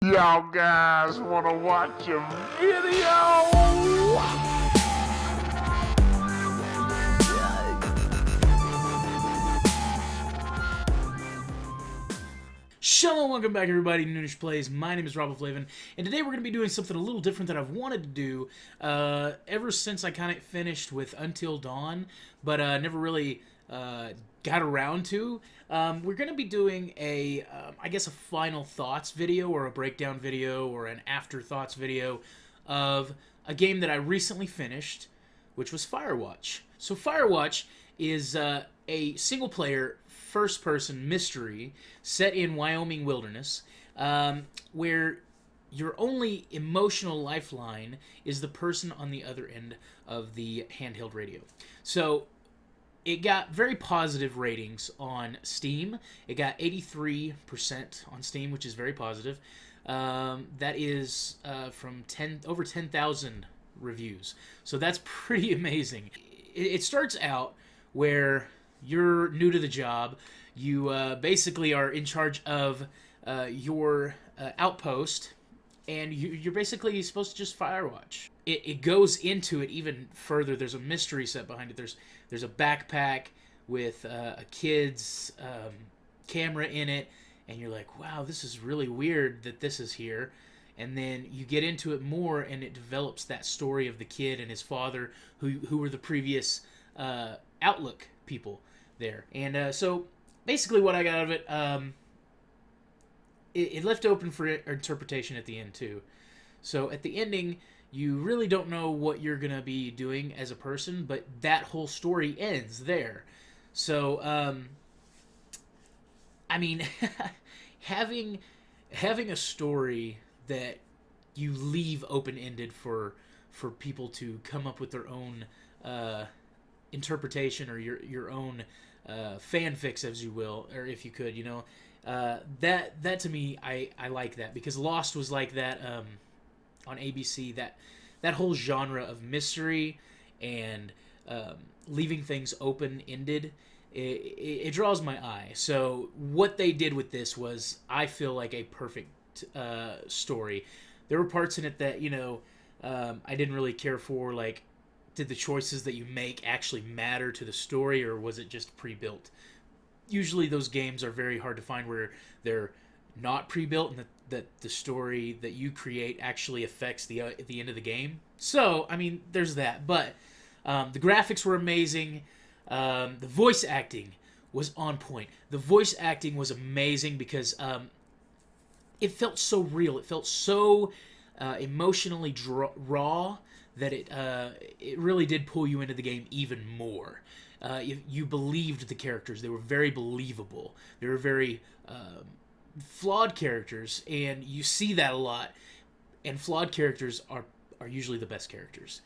Y'all guys wanna watch a video? Shalom, welcome back everybody to NoonISH Plays. My name is Rob Flavin, and today we're going to be doing something a little different that I've wanted to do ever since I kind of finished with Until Dawn, but never really got around to. We're going to be doing I guess a final thoughts video, or a breakdown video, or an afterthoughts video of a game that I recently finished, which was Firewatch. So Firewatch is a single-player, first-person mystery set in Wyoming wilderness, where your only emotional lifeline is the person on the other end of the handheld radio. So it got very positive ratings on Steam. It got 83% on Steam, which is very positive. That is from over 10,000 reviews. So that's pretty amazing. It starts out where you're new to the job. You basically are in charge of your outpost, and you're basically supposed to just firewatch. It goes into it even further. There's a mystery set behind it. There's a backpack with a kid's camera in it, and you're like, wow, this is really weird that this is here. And then you get into it more, and it develops that story of the kid and his father, who were the previous Outlook people there. And so basically what I got out of it, it left open for interpretation at the end too. So at the ending, you really don't know what you're going to be doing as a person, but that whole story ends there. So, I mean, having a story that you leave open-ended for people to come up with their own interpretation, or your own fanfics, as you will, or if you could, that to me, I like that, because Lost was like that on ABC. That whole genre of mystery and leaving things open-ended, it draws my eye. So what they did with this was, I feel like, a perfect story. There were parts in it that I didn't really care for, like, did the choices that you make actually matter to the story, or was it just pre-built? Usually those games are very hard to find where they're not pre-built, and that the story that you create actually affects the end of the game. So, I mean, there's that. But the graphics were amazing. The voice acting was on point. The voice acting was amazing because it felt so real. It felt so emotionally raw, that it really did pull you into the game even more. You believed the characters. They were very believable. They were very flawed characters, and you see that a lot. And flawed characters are usually the best characters.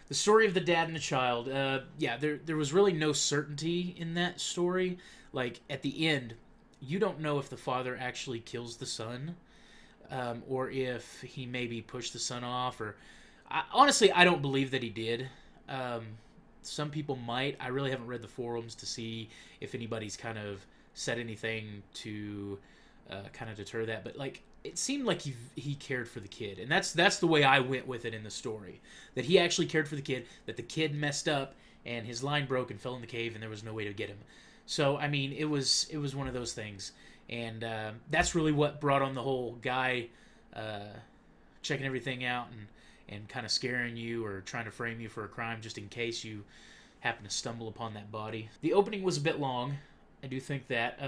The story of the dad and the child, there was really no certainty in that story. Like, at the end, you don't know if the father actually kills the son, or if he maybe pushed the son off, or... Honestly, I don't believe that he did. Some people might. I really haven't read the forums to see if anybody's kind of said anything to kind of deter that. But, like, it seemed like he cared for the kid. And that's the way I went with it in the story. That he actually cared for the kid, that the kid messed up, and his line broke and fell in the cave, and there was no way to get him. So, I mean, it was one of those things. And that's really what brought on the whole guy checking everything out and kind of scaring you, or trying to frame you for a crime just in case you happen to stumble upon that body. The opening was a bit long, I do think that,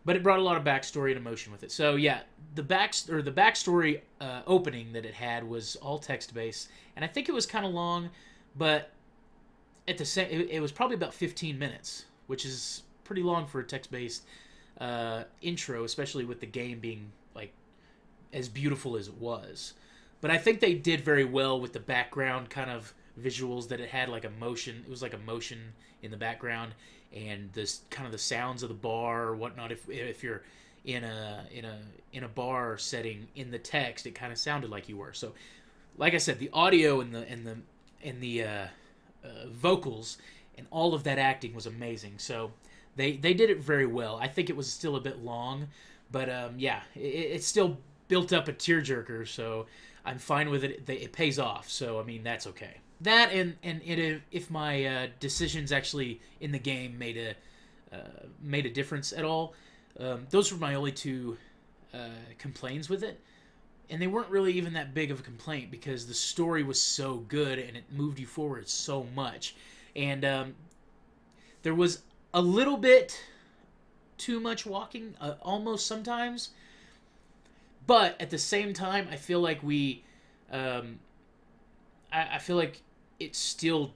but it brought a lot of backstory and emotion with it. So yeah, the backstory opening that it had was all text-based, and I think it was kind of long, but at the same, it was probably about 15 minutes, which is pretty long for a text-based intro, especially with the game being like as beautiful as it was. But I think they did very well with the background kind of visuals that it had, like emotion. It was like emotion in the background, and this kind of the sounds of the bar or whatnot. If you're in a bar setting, in the text, it kind of sounded like you were. So, like I said, the audio and the vocals and all of that acting was amazing. So they did it very well. I think it was still a bit long, but yeah, it still built up a tearjerker, so I'm fine with it. It pays off, so I mean that's okay. That and if my decisions actually in the game made a difference at all, those were my only two complaints with it. And they weren't really even that big of a complaint because the story was so good and it moved you forward so much. And there was a little bit too much walking, almost sometimes. But at the same time, I feel like I feel like it still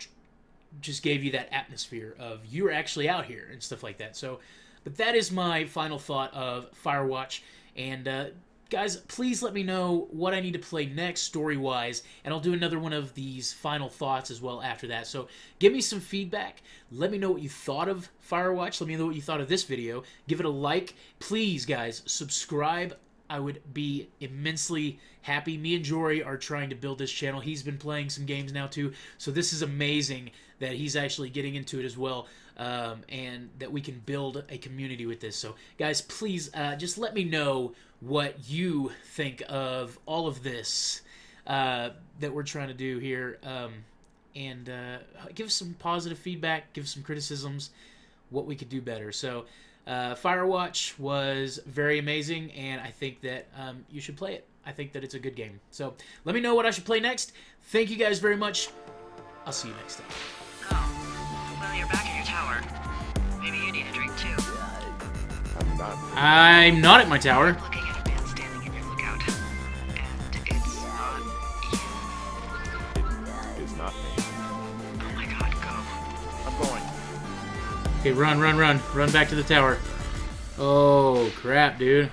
just gave you that atmosphere of you're actually out here and stuff like that. So, but that is my final thought of Firewatch. And guys, please let me know what I need to play next story-wise, and I'll do another one of these final thoughts as well after that. So give me some feedback. Let me know what you thought of Firewatch. Let me know what you thought of this video. Give it a like. Please, guys, subscribe. I would be immensely happy. Me and Jory are trying to build this channel. He's been playing some games now, too. So this is amazing that he's actually getting into it as well, and that we can build a community with this. So, guys, please just let me know what you think of all of this that we're trying to do here, and give us some positive feedback, give us some criticisms, what we could do better. So Firewatch was very amazing, and I think that you should play it. I think that it's a good game. So let me know what I should play next. Thank you guys very much. I'll see you next time. Oh, well, you're back at your tower. Maybe you need a drink too. I'm not at my tower. Looking at a man standing in your lookout, and it's not you. It's not me. Oh my god, go. I'm going. Okay, run. Run back to the tower. Oh, crap, dude.